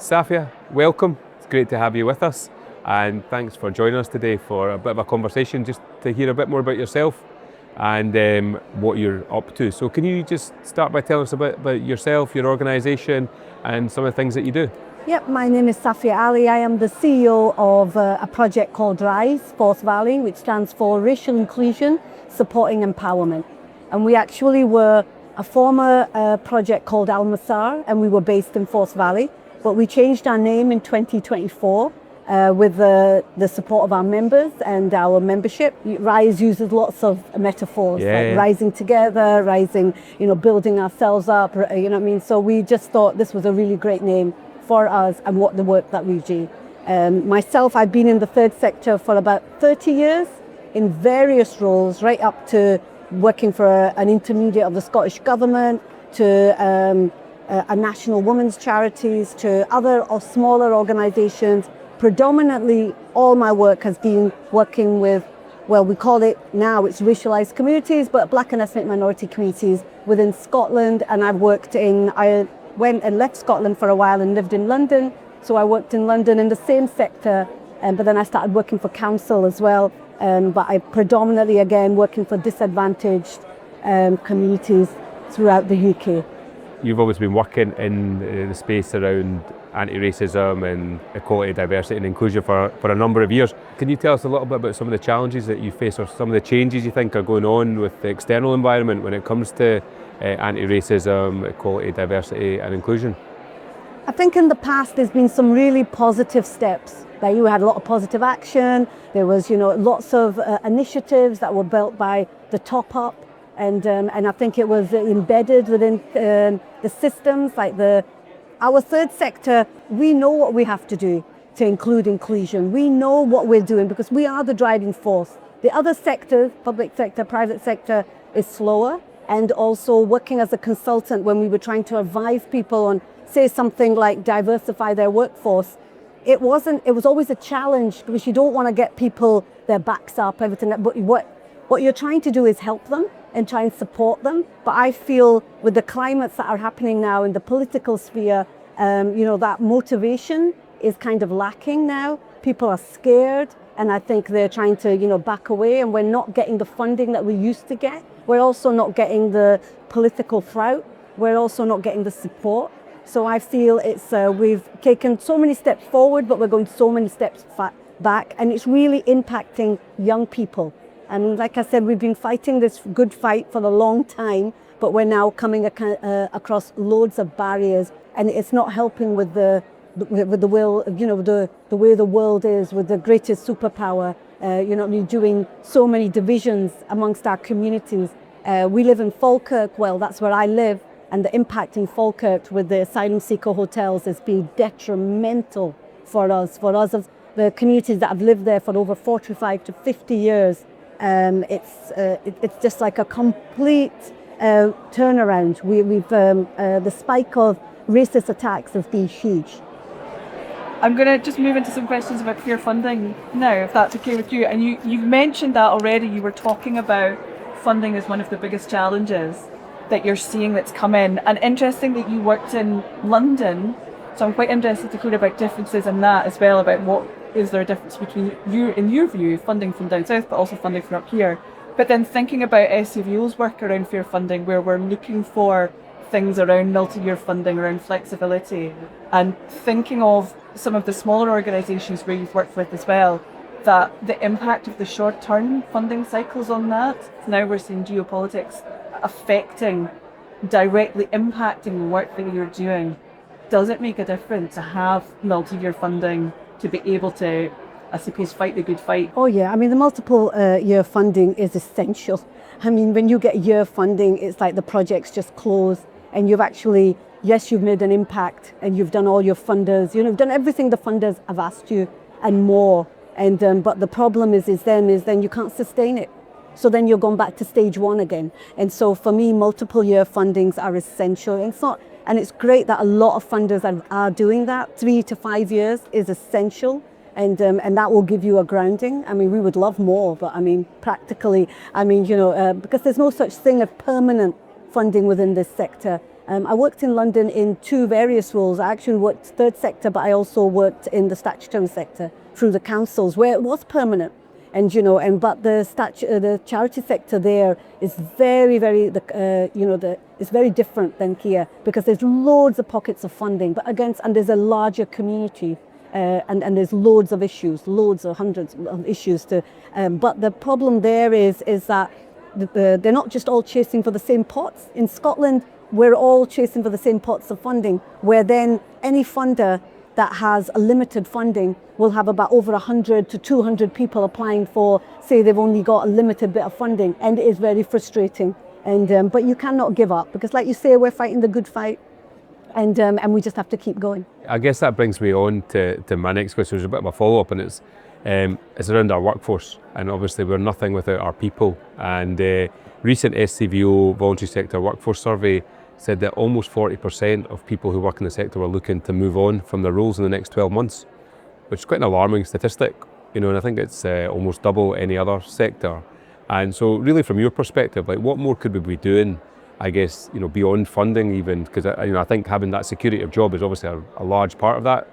Safia, welcome. It's great to have you with us, and thanks for joining us today for a bit of a conversation, just to hear a bit more about yourself and what you're up to. So can you just start by telling us a bit about yourself, your organisation, and some of the things that you do? Yep, my name is Safia Ali. I am the CEO of a project called RISE, Forth Valley, which stands for Racial Inclusion, Supporting Empowerment. And we actually were a former project called Al Masar, and we were based in Forth Valley. But we changed our name in 2024 with the support of our members and our membership. RISE uses lots of metaphors, rising together, rising, building ourselves up, you know what I mean? So we just thought this was a really great name for us and what the work that we do. Myself, I've been in the third sector for about 30 years in various roles, right up to working for an intermediate of the Scottish Government, to a national women's charities, to other or smaller organisations. Predominantly, all my work has been working with, well, we call it now, it's racialised communities, but Black and ethnic minority communities within Scotland. And I went and left Scotland for a while and lived in London. So I worked in London in the same sector, but then I started working for council as well. But I predominantly, again, working for disadvantaged communities throughout the UK. You've always been working in the space around anti-racism and equality, diversity and inclusion for a number of years. Can you tell us a little bit about some of the challenges that you face, or some of the changes you think are going on with the external environment when it comes to anti-racism, equality, diversity and inclusion? I think in the past there's been some really positive steps. Like you had a lot of positive action. There was, lots of initiatives that were built by the top up. And I think it was embedded within the systems, like our third sector. We know what we have to do to include inclusion. We know what we're doing because we are the driving force. The other sectors, public sector, private sector, is slower. And also working as a consultant when we were trying to advise people on, say, something like diversify their workforce, it was always a challenge because you don't want to get people their backs up, everything. But what you're trying to do is help them and try and support them. But I feel with the climates that are happening now in the political sphere, that motivation is kind of lacking now. People are scared, and I think they're trying to, back away, and we're not getting the funding that we used to get. We're also not getting the political clout. We're also not getting the support. So I feel we've taken so many steps forward, but we're going so many steps back, and it's really impacting young people. And like I said, we've been fighting this good fight for a long time, but we're now coming across loads of barriers, and it's not helping with the will, the way the world is, with the greatest superpower, doing so many divisions amongst our communities. We live in Falkirk, well, that's where I live, and the impact in Falkirk with the asylum seeker hotels has been detrimental for us as the communities that have lived there for over 45 to 50 years. It's just like a complete turnaround. The spike of racist attacks has been huge. I'm going to just move into some questions about peer funding now, if that's okay with you. And you've mentioned that already. You were talking about funding as one of the biggest challenges that you're seeing that's come in. And interesting that you worked in London, so I'm quite interested to hear about differences in that as well, about what is there a difference between in your view, funding from down south, but also funding from up here. But then thinking about SCVO's work around fair funding, where we're looking for things around multi-year funding, around flexibility, and thinking of some of the smaller organisations where you've worked with as well, that the impact of the short-term funding cycles on that, now we're seeing geopolitics directly impacting the work that you're doing. Does it make a difference to have multi-year funding to be able to, I suppose, fight the good fight? Oh yeah, I mean the multiple year funding is essential. I mean, when you get year funding, it's like the projects just close and you've actually, yes, you've made an impact and you've done all your funders, you've done everything the funders have asked you and more. And but the problem is then you can't sustain it. So then you're going back to stage one again. And so for me, multiple year fundings are essential. And it's great that a lot of funders are doing that. 3 to 5 years is essential. And that will give you a grounding. I mean, we would love more, but I mean, practically, because there's no such thing as permanent funding within this sector. I worked in London in two various roles. I actually worked third sector, but I also worked in the statutory sector through the councils where it was permanent. And but the charity sector there is very, very, it's very different than here because there's loads of pockets of funding, and there's a larger community, and there's loads of issues, loads of hundreds of issues to. But the problem there is that they're not just all chasing for the same pots. In Scotland, we're all chasing for the same pots of funding, where then any funder that has a limited funding will have about over 100 to 200 people applying for, say they've only got a limited bit of funding, and it is very frustrating. And but you cannot give up because, like you say, we're fighting the good fight, and we just have to keep going. I guess that brings me on to my next question, which is a bit of a follow-up, and it's around our workforce. And obviously we're nothing without our people. And recent SCVO voluntary sector workforce survey said that almost 40% of people who work in the sector were looking to move on from their roles in the next 12 months, which is quite an alarming statistic, and I think it's almost double any other sector. And so really from your perspective, like what more could we be doing, I guess, beyond funding even, because I think having that security of job is obviously a large part of that,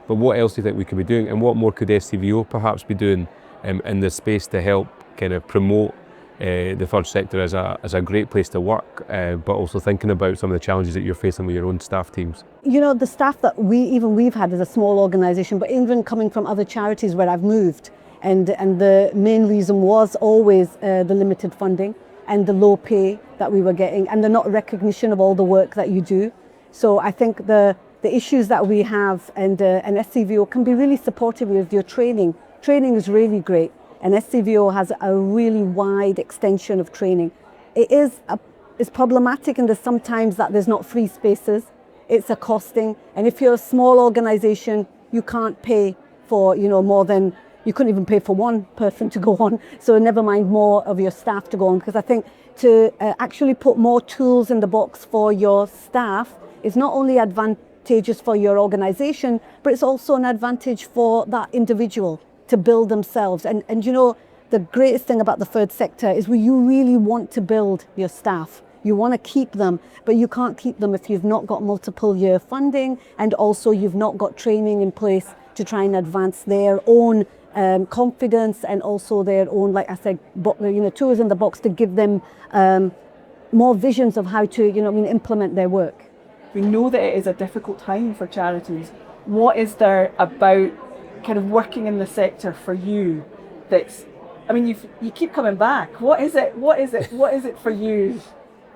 but what else do you think we could be doing, and what more could SCVO perhaps be doing in this space to help kind of promote the third sector as a great place to work, but also thinking about some of the challenges that you're facing with your own staff teams? The staff that we've had as a small organisation, but even coming from other charities where I've moved, and the main reason was always the limited funding and the low pay that we were getting, and the not recognition of all the work that you do. So I think the issues that we have, and SCVO can be really supportive with your training. Training is really great. And SCVO has a really wide extension of training. It's problematic, and there's sometimes that there's not free spaces. It's a costing, and if you're a small organisation, you can't pay for more than, you couldn't even pay for one person to go on. So never mind more of your staff to go on, because I think to actually put more tools in the box for your staff is not only advantageous for your organisation, but it's also an advantage for that individual to build themselves. And the greatest thing about the third sector is you really want to build your staff. You want to keep them, but you can't keep them if you've not got multiple year funding, and also you've not got training in place to try and advance their own confidence, and also their own, like I said, tools in the box to give them more visions of how to implement their work. We know that it is a difficult time for charities. What is there about kind of working in the sector for you that's, you keep coming back. What is it for you?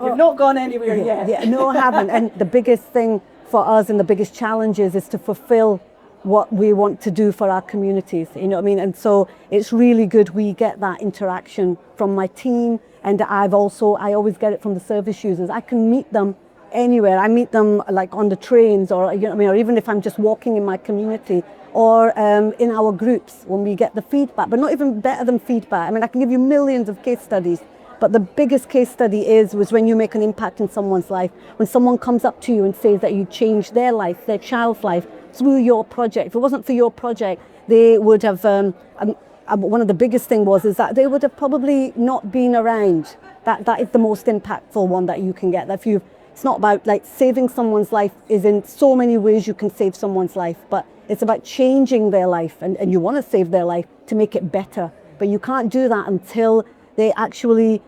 You've not gone anywhere yet. Yeah, no, I haven't. And the biggest thing for us, and the biggest challenges, is to fulfill what we want to do for our communities, And so it's really good we get that interaction from my team, and I always get it from the service users. I can meet them anywhere. I meet them like on the trains, or or even if I'm just walking in my community, or in our groups when we get the feedback. But not even better than feedback. I can give you millions of case studies, but the biggest case study was when you make an impact in someone's life. When someone comes up to you and says that you changed their life, their child's life, through your project. If it wasn't for your project, they would have, one of the biggest thing is that they would have probably not been around. That is the most impactful one that you can get. It's not about like saving someone's life, is in so many ways you can save someone's life, but it's about changing their life, and you want to save their life to make it better. But you can't do that until they actually,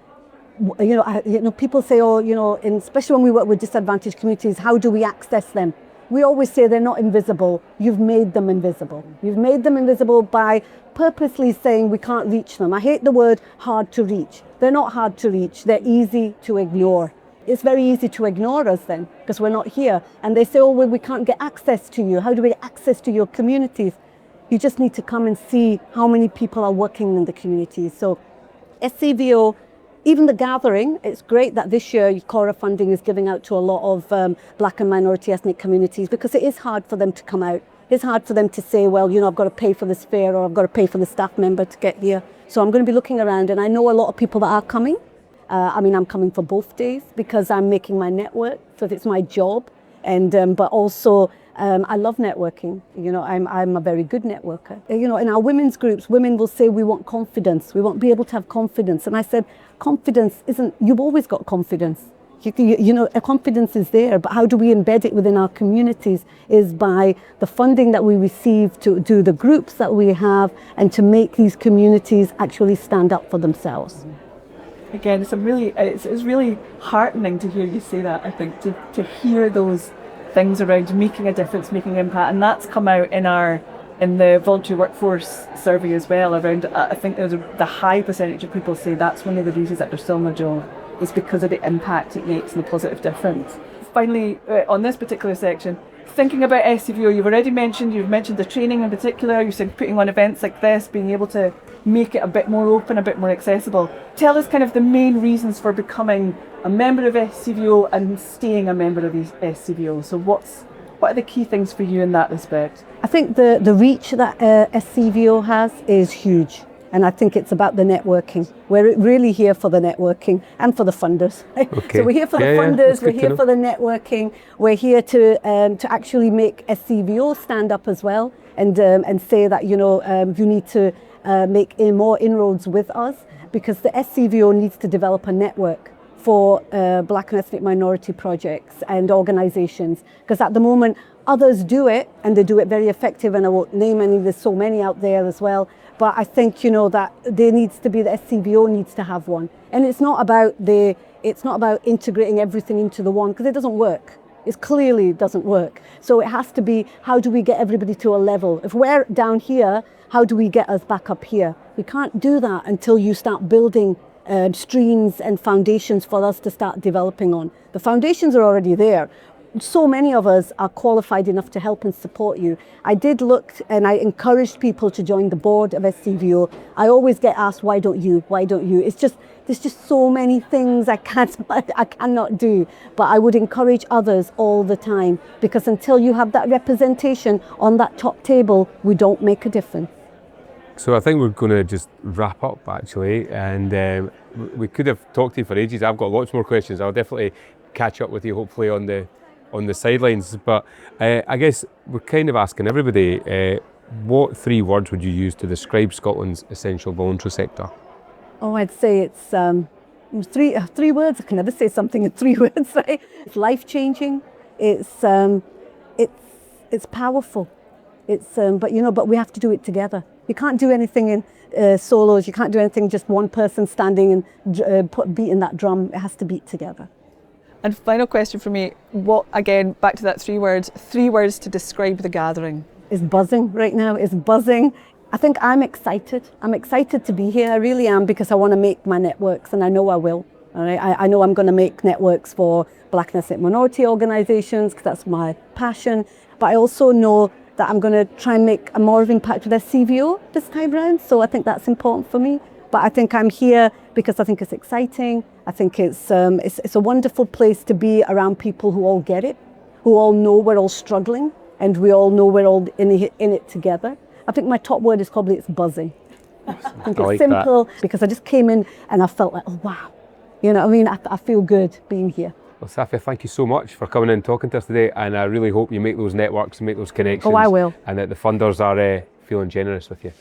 people say, especially when we work with disadvantaged communities, how do we access them? We always say they're not invisible. You've made them invisible. You've made them invisible by purposely saying we can't reach them. I hate the word hard to reach. They're not hard to reach. They're easy to ignore. It's very easy to ignore us then, because we're not here. And they say, we can't get access to you. How do we get access to your communities? You just need to come and see how many people are working in the communities. So SCVO, even the gathering, it's great that this year Cora funding is giving out to a lot of black and minority ethnic communities, because it is hard for them to come out. It's hard for them to say, I've got to pay for this fare, or I've got to pay for the staff member to get here. So I'm going to be looking around, and I know a lot of people that are coming. I'm coming for both days because I'm making my network, so it's my job, and but also I love networking. I'm a very good networker. In our women's groups, women will say we want confidence. We want to be able to have confidence, and I said confidence isn't. You've always got confidence. Confidence is there, but how do we embed it within our communities is by the funding that we receive to do the groups that we have and to make these communities actually stand up for themselves. Again, it's really heartening to hear you say that, I think, to hear those things around making a difference, making an impact, and that's come out in the voluntary workforce survey as well, around, I think there's the high percentage of people say that's one of the reasons that they're still in their job, is because of the impact it makes and the positive difference. Finally, on this particular section, thinking about SCVO, you've mentioned the training in particular, you said putting on events like this, being able to make it a bit more open, a bit more accessible. Tell us kind of the main reasons for becoming a member of SCVO and staying a member of SCVO. So what are the key things for you in that respect? I think the reach that SCVO has is huge. And I think it's about the networking. We're really here for the networking and for the funders. Okay. So we're here for the funders, we're here for the networking, we're here to actually make SCVO stand up as well and say that, you need to make more inroads with us, because the SCVO needs to develop a network for Black and ethnic minority projects and organisations, because at the moment others do it and they do it very effective, and I won't name any, there's so many out there as well. But I think that there needs to be, the SCVO needs to have one, and it's not about integrating everything into the one, because it doesn't work. It clearly doesn't work. So it has to be, how do we get everybody to a level? If we're down here, how do we get us back up here? We can't do that until you start building streams and foundations for us to start developing on. The foundations are already there. So many of us are qualified enough to help and support you. I did look and I encouraged people to join the board of SCVO. I always get asked, why don't you? It's just, there's just so many things I cannot do. But I would encourage others all the time, because until you have that representation on that top table, we don't make a difference. So I think we're going to just wrap up actually, and we could have talked to you for ages. I've got lots more questions. I'll definitely catch up with you hopefully on the sidelines, but I guess we're kind of asking everybody, what 3 words would you use to describe Scotland's essential voluntary sector? Oh, I'd say it's three words. I can never say something in 3 words, right? It's life-changing. It's powerful. But we have to do it together. You can't do anything in solos. You can't do anything just one person standing and beating that drum. It has to beat together. And final question for me, again, back to that 3 words, 3 words to describe the gathering. It's buzzing right now, it's buzzing. I think I'm excited. I'm excited to be here, I really am, because I want to make my networks, and I know I will. All right? I know I'm going to make networks for Black and ethnic minority organisations, because that's my passion. But I also know that I'm going to try and make a more of impact with SCVO this time round, so I think that's important for me. But I think I'm here because I think it's exciting. I think it's a wonderful place to be around people who all get it, who all know we're all struggling, and we all know we're all in it together. I think my top word is probably it's buzzing. I think it's simple, because I just came in and I felt like, oh wow. You know what I mean? I feel good being here. Well, Safia, thank you so much for coming in and talking to us today, and I really hope you make those networks and make those connections. Oh, I will. And that the funders are feeling generous with you.